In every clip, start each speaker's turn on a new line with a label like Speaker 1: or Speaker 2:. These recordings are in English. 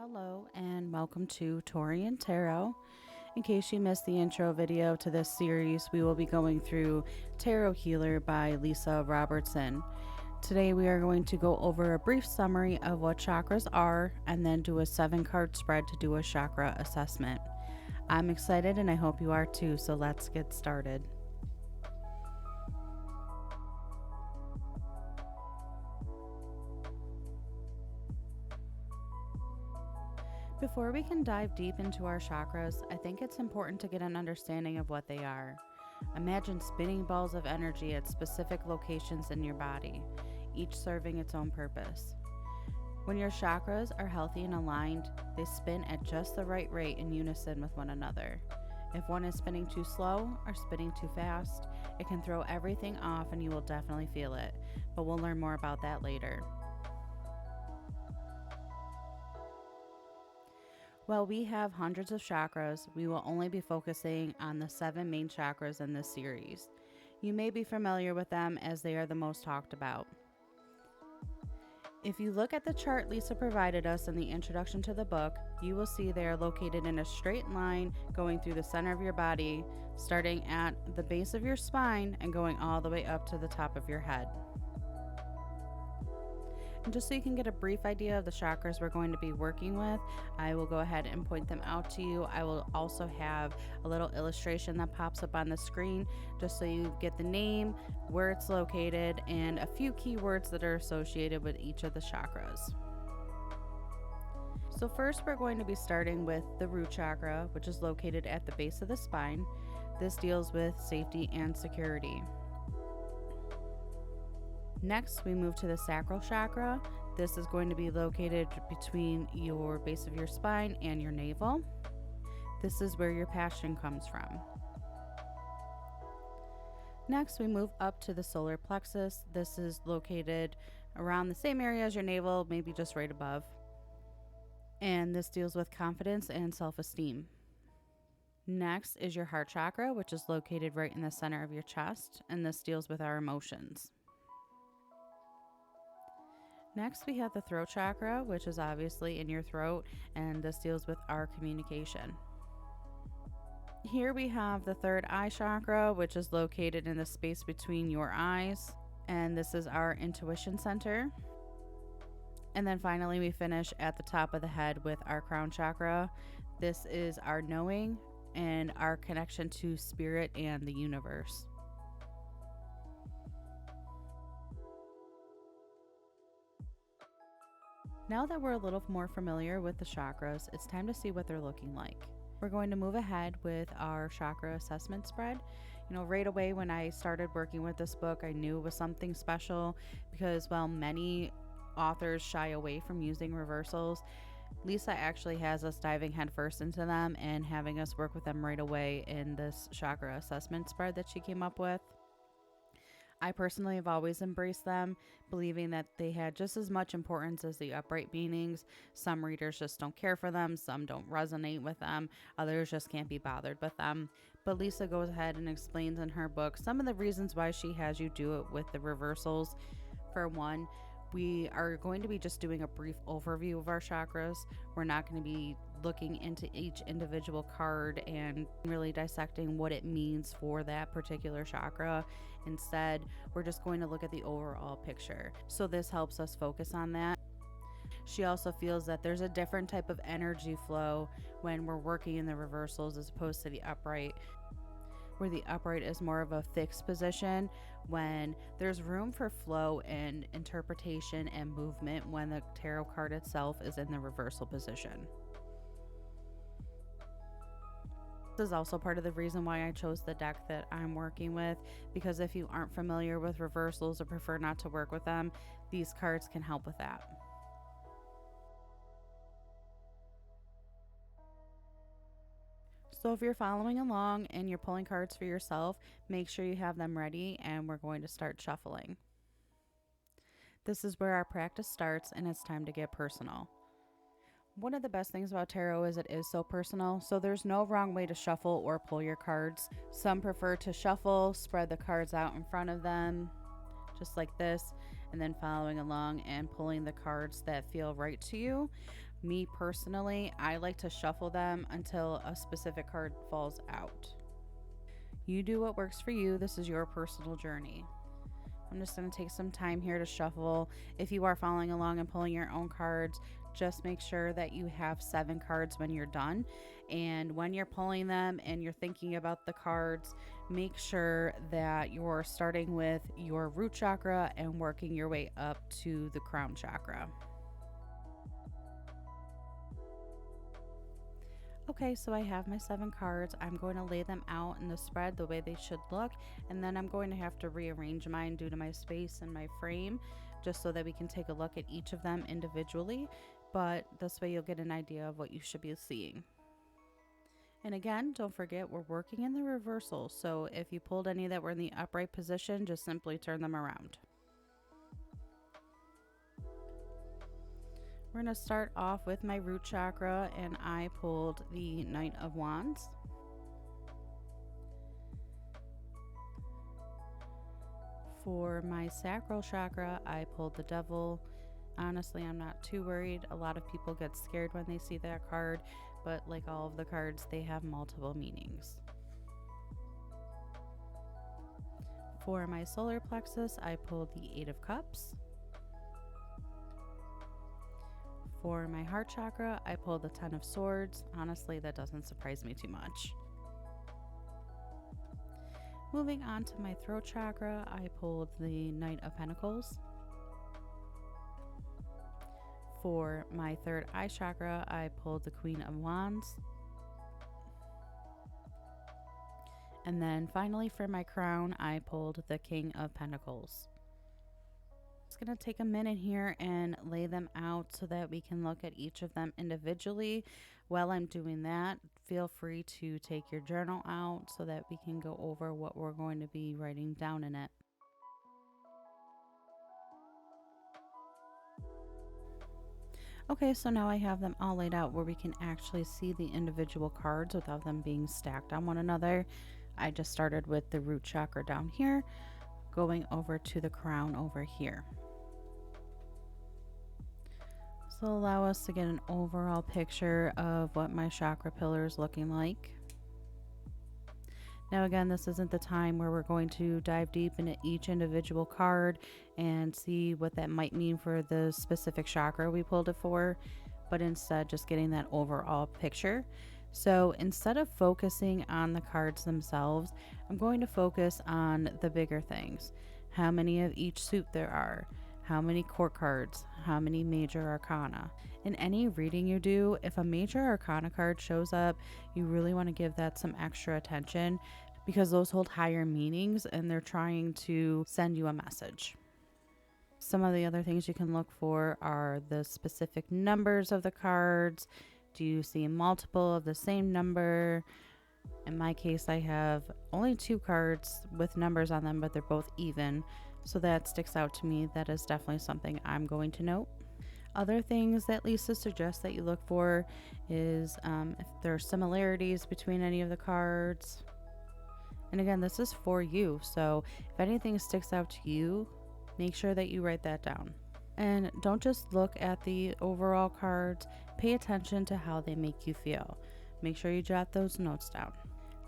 Speaker 1: Hello and welcome to Tori and Tarot. In case you missed the intro video to this series, we will be going through Tarot Healer by Lisa Robertson. Today we are going to go over a brief summary of what chakras are and then do a 7-card spread to do a chakra assessment. I'm excited and I hope you are too, so let's get started. Before we can dive deep into our chakras, I think it's important to get an understanding of what they are. Imagine spinning balls of energy at specific locations in your body, each serving its own purpose. When your chakras are healthy and aligned, they spin at just the right rate in unison with one another. If one is spinning too slow or spinning too fast, it can throw everything off and you will definitely feel it, but we'll learn more about that later. While we have hundreds of chakras, we will only be focusing on the 7 main chakras in this series. You may be familiar with them as they are the most talked about. If you look at the chart Lisa provided us in the introduction to the book, you will see they are located in a straight line going through the center of your body, starting at the base of your spine and going all the way up to the top of your head. And just so you can get a brief idea of the chakras we're going to be working with, I will go ahead and point them out to you. I will also have a little illustration that pops up on the screen just so you get the name, where it's located, and a few keywords that are associated with each of the chakras. So first we're going to be starting with the root chakra, which is located at the base of the spine. This deals with safety and security. Next, we move to the sacral chakra. This is going to be located between your base of your spine and your navel. This is where your passion comes from. Next, we move up to the solar plexus. This is located around the same area as your navel, maybe just right above. And this deals with confidence and self-esteem. Next is your heart chakra, which is located right in the center of your chest, and this deals with our emotions. Next, we have the throat chakra, which is obviously in your throat, and this deals with our communication. Here we have the third eye chakra, which is located in the space between your eyes, and this is our intuition center. And then finally, we finish at the top of the head with our crown chakra. This is our knowing and our connection to spirit and the universe. Now that we're a little more familiar with the chakras, it's time to see what they're looking like. We're going to move ahead with our chakra assessment spread. Right away when I started working with this book, I knew it was something special because while many authors shy away from using reversals, Lisa actually has us diving headfirst into them and having us work with them right away in this chakra assessment spread that she came up with. I personally have always embraced them, believing that they had just as much importance as the upright meanings. Some readers just don't care for them, some don't resonate with them, others just can't be bothered with them. But Lisa goes ahead and explains in her book some of the reasons why she has you do it with the reversals. For one, we are going to be just doing a brief overview of our chakras. We're not going to be looking into each individual card and really dissecting what it means for that particular chakra. Instead, we're just going to look at the overall picture. So this helps us focus on that. She also feels that there's a different type of energy flow when we're working in the reversals as opposed to the upright, where the upright is more of a fixed position, when there's room for flow and interpretation and movement when the tarot card itself is in the reversal position. This is also part of the reason why I chose the deck that I'm working with, because if you aren't familiar with reversals or prefer not to work with them, these cards can help with that. So if you're following along and you're pulling cards for yourself, make sure you have them ready and we're going to start shuffling. This is where our practice starts and it's time to get personal. One of the best things about tarot is it is so personal, so there's no wrong way to shuffle or pull your cards. Some prefer to shuffle, spread the cards out in front of them, just like this, and then following along and pulling the cards that feel right to you. Me personally, I like to shuffle them until a specific card falls out. You do what works for you. This is your personal journey. I'm just going to take some time here to shuffle. If you are following along and pulling your own cards, just make sure that you have 7 cards when you're done. And when you're pulling them and you're thinking about the cards, make sure that you're starting with your root chakra and working your way up to the crown chakra. Okay, so I have my 7 cards. I'm going to lay them out in the spread the way they should look, and then I'm going to have to rearrange mine due to my space and my frame, just so that we can take a look at each of them individually, but this way you'll get an idea of what you should be seeing. And again, don't forget we're working in the reversal, so if you pulled any that were in the upright position, just simply turn them around. We're going to start off with my root chakra, and I pulled the Knight of Wands. For my sacral chakra, I pulled the Devil. Honestly, I'm not too worried. A lot of people get scared when they see that card, but like all of the cards, they have multiple meanings. For my solar plexus, I pulled the 8 of Cups. For my heart chakra, I pulled the 10 of Swords. Honestly, that doesn't surprise me too much. Moving on to my throat chakra, I pulled the Knight of Pentacles. For my third eye chakra, I pulled the Queen of Wands. And then finally for my crown, I pulled the King of Pentacles. Just going to take a minute here and lay them out so that we can look at each of them individually. While I'm doing that, feel free to take your journal out so that we can go over what we're going to be writing down in it. Okay, so now I have them all laid out where we can actually see the individual cards without them being stacked on one another. I just started with the root chakra down here, going over to the crown over here. This will allow us to get an overall picture of what my chakra pillar is looking like. Now again, this isn't the time where we're going to dive deep into each individual card and see what that might mean for the specific chakra we pulled it for, but instead just getting that overall picture. So instead of focusing on the cards themselves, I'm going to focus on the bigger things. How many of each suit there are, how many court cards, how many major arcana. In any reading you do, if a major arcana card shows up, you really want to give that some extra attention because those hold higher meanings and they're trying to send you a message. Some of the other things you can look for are the specific numbers of the cards. Do you see multiple of the same number? In my case, I have only 2 cards with numbers on them, but they're both even. So that sticks out to me. That is definitely something I'm going to note. Other things that Lisa suggests that you look for is if there are similarities between any of the cards. And again, this is for you. So if anything sticks out to you, make sure that you write that down. And don't just look at the overall cards. Pay attention to how they make you feel. Make sure you jot those notes down.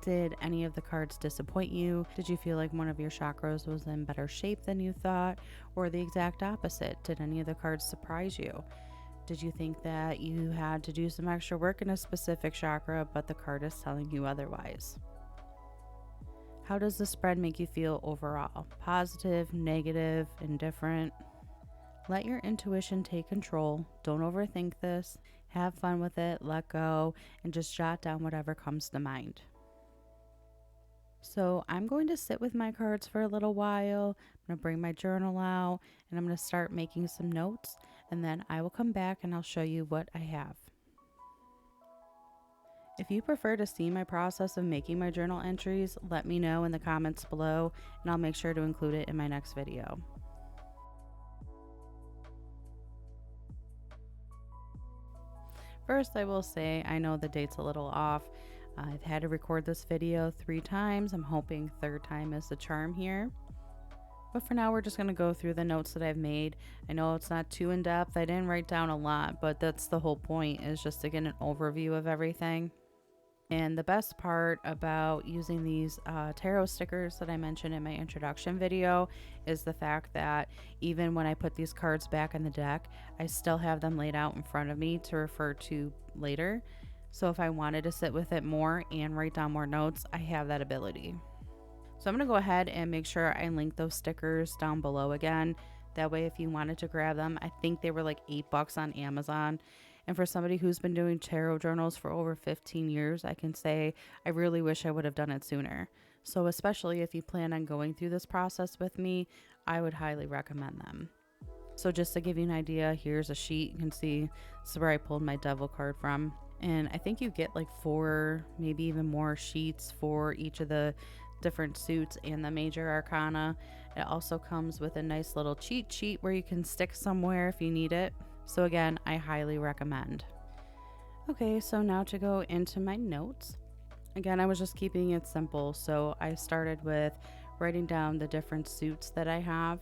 Speaker 1: Did any of the cards disappoint you? Did you feel like one of your chakras was in better shape than you thought? Or the exact opposite? Did any of the cards surprise you? Did you think that you had to do some extra work in a specific chakra, but the card is telling you otherwise? How does the spread make you feel overall? Positive, negative, indifferent? Let your intuition take control. Don't overthink this. Have fun with it, let go, and just jot down whatever comes to mind. So I'm going to sit with my cards for a little while. I'm going to bring my journal out and I'm going to start making some notes, and then I will come back and I'll show you what I have. If you prefer to see my process of making my journal entries, let me know in the comments below and I'll make sure to include it in my next video. First, I will say I know the date's a little off. I've had to record this video 3 times. I'm hoping third time is the charm here. But for now, we're just going to go through the notes that I've made. I know it's not too in depth. I didn't write down a lot, but that's the whole point, is just to get an overview of everything. And the best part about using these tarot stickers that I mentioned in my introduction video is the fact that even when I put these cards back in the deck, I still have them laid out in front of me to refer to later. So if I wanted to sit with it more and write down more notes, I have that ability. So I'm going to go ahead and make sure I link those stickers down below again. That way, if you wanted to grab them, I think they were like $8 on Amazon. And for somebody who's been doing tarot journals for over 15 years, I can say I really wish I would have done it sooner. So especially if you plan on going through this process with me, I would highly recommend them. So just to give you an idea, here's a sheet. You can see this is where I pulled my devil card from. And I think you get like 4, maybe even more sheets for each of the different suits and the major arcana. It also comes with a nice little cheat sheet where you can stick somewhere if you need it. So again, I highly recommend. Okay, so now to go into my notes. Again, I was just keeping it simple. So I started with writing down the different suits that I have.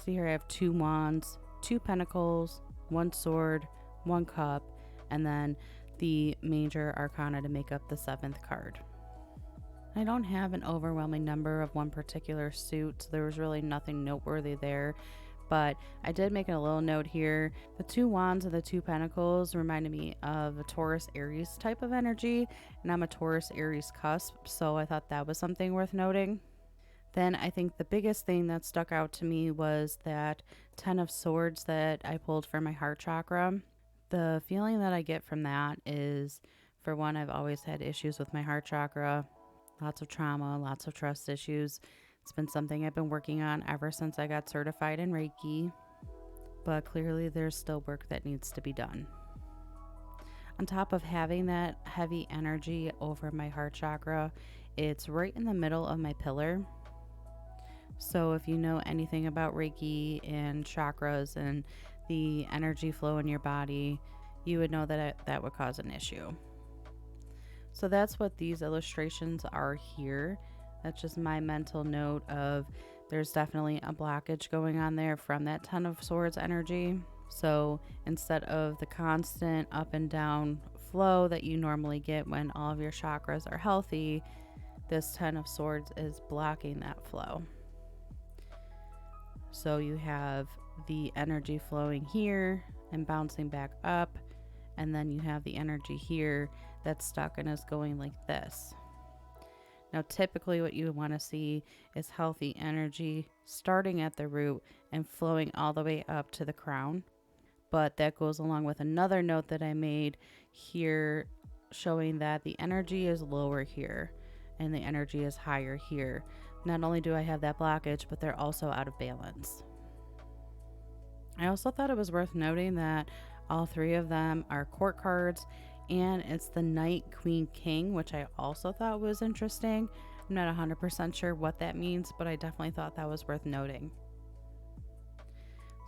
Speaker 1: See here I have 2 wands, 2 pentacles, 1 sword, 1 cup, and then the major arcana to make up the 7th card. I don't have an overwhelming number of one particular suit, so there was really nothing noteworthy there. But I did make a little note here. The 2 wands and the 2 pentacles reminded me of a Taurus Aries type of energy, and I'm a Taurus Aries cusp, so I thought that was something worth noting. Then I think the biggest thing that stuck out to me was that 10 of Swords that I pulled for my heart chakra. The feeling that I get from that is, for one, I've always had issues with my heart chakra. Lots of trauma, lots of trust issues. It's been something I've been working on ever since I got certified in Reiki. But clearly there's still work that needs to be done. On top of having that heavy energy over my heart chakra, it's right in the middle of my pillar. So if you know anything about Reiki and chakras and the energy flow in your body, you would know that that would cause an issue. So that's what these illustrations are here. That's just my mental note of there's definitely a blockage going on there from that 10 of Swords energy. So instead of the constant up and down flow that you normally get when all of your chakras are healthy, this 10 of Swords is blocking that flow. So you have the energy flowing here and bouncing back up, and then you have the energy here that's stuck and is going like this. Now, typically what you want to see is healthy energy starting at the root and flowing all the way up to the crown. But that goes along with another note that I made here showing that the energy is lower here and the energy is higher here. Not only do I have that blockage, but they're also out of balance. I also thought it was worth noting that all 3 of them are court cards, and it's the Knight, Queen, King, which I also thought was interesting. I'm not 100% sure what that means, but I definitely thought that was worth noting.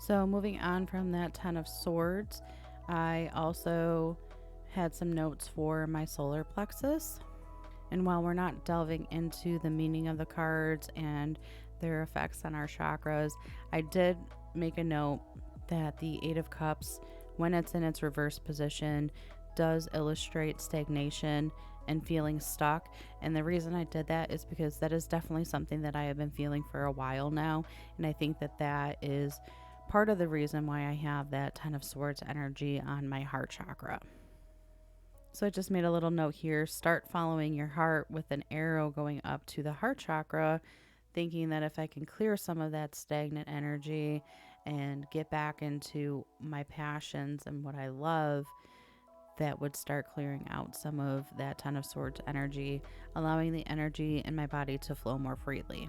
Speaker 1: So moving on from that 10 of Swords, I also had some notes for my solar plexus. And while we're not delving into the meaning of the cards and their effects on our chakras, I did make a note that the 8 of Cups, when it's in its reverse position, does illustrate stagnation and feeling stuck. And the reason I did that is because that is definitely something that I have been feeling for a while now. And I think that that is part of the reason why I have that 10 of Swords energy on my heart chakra. So I just made a little note here. Start following your heart with an arrow going up to the heart chakra, thinking that if I can clear some of that stagnant energy and get back into my passions and what I love, that would start clearing out some of that 10 of Swords energy, allowing the energy in my body to flow more freely.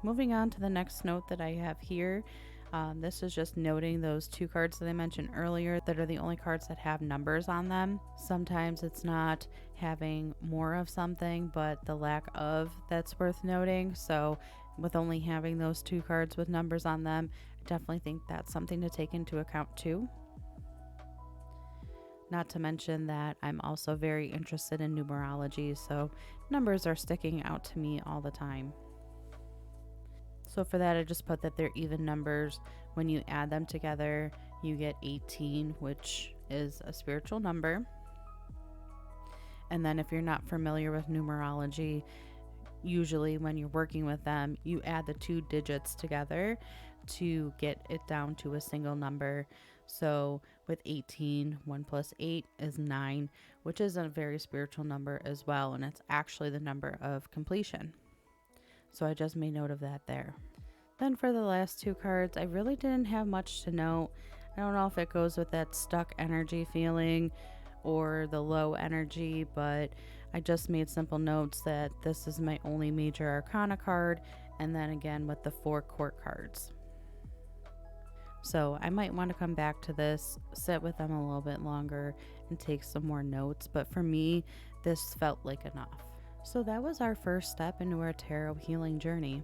Speaker 1: Moving on to the next note that I have here. This is just noting those 2 cards that I mentioned earlier that are the only cards that have numbers on them. Sometimes it's not having more of something, but the lack of that's worth noting. So with only having those 2 cards with numbers on them, I definitely think that's something to take into account too. Not to mention that I'm also very interested in numerology, so numbers are sticking out to me all the time. So for that, I just put that they're even numbers. When you add them together, you get 18, which is a spiritual number. And then if you're not familiar with numerology, usually when you're working with them, you add the 2 digits together to get it down to a single number. So with 18, 1 plus 8 is 9, which is a very spiritual number as well. And it's actually the number of completion. So I just made note of that there. Then for the last 2 cards, I really didn't have much to note. I don't know if it goes with that stuck energy feeling or the low energy, but I just made simple notes that this is my only major arcana card, and then again with the 4 court cards. So I might want to come back to this, sit with them a little bit longer, and take some more notes, but for me, this felt like enough. So that was our first step into our tarot healing journey.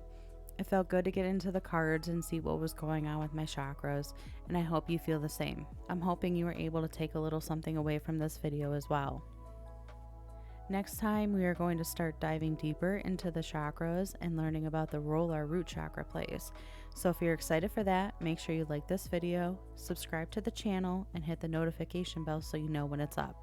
Speaker 1: It felt good to get into the cards and see what was going on with my chakras, and I hope you feel the same. I'm hoping you were able to take a little something away from this video as well. Next time, we are going to start diving deeper into the chakras and learning about the role our root chakra plays. So if you're excited for that, make sure you like this video, subscribe to the channel, and hit the notification bell so you know when it's up.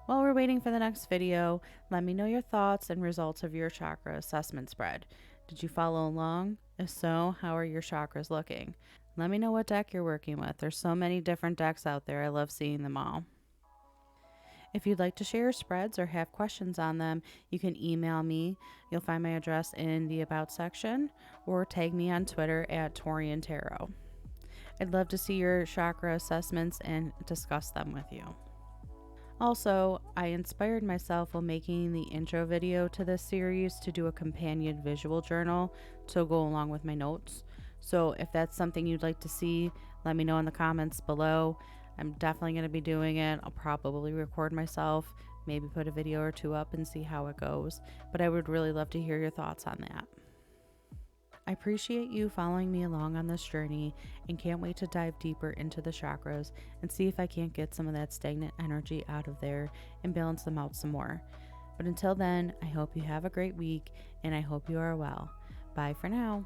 Speaker 1: While we're waiting for the next video, let me know your thoughts and results of your chakra assessment spread. Did you follow along? If so, how are your chakras looking? Let me know what deck you're working with. There's so many different decks out there. I love seeing them all. If you'd like to share your spreads or have questions on them, you can email me. You'll find my address in the About section, or tag me on Twitter at Torian Tarot. I'd love to see your chakra assessments and discuss them with you. Also, I inspired myself while making the intro video to this series to do a companion visual journal to go along with my notes. So if that's something you'd like to see, let me know in the comments below. I'm definitely going to be doing it. I'll probably record myself, maybe put a video or 2 up and see how it goes. But I would really love to hear your thoughts on that. I appreciate you following me along on this journey and can't wait to dive deeper into the chakras and see if I can't get some of that stagnant energy out of there and balance them out some more. But until then, I hope you have a great week and I hope you are well. Bye for now.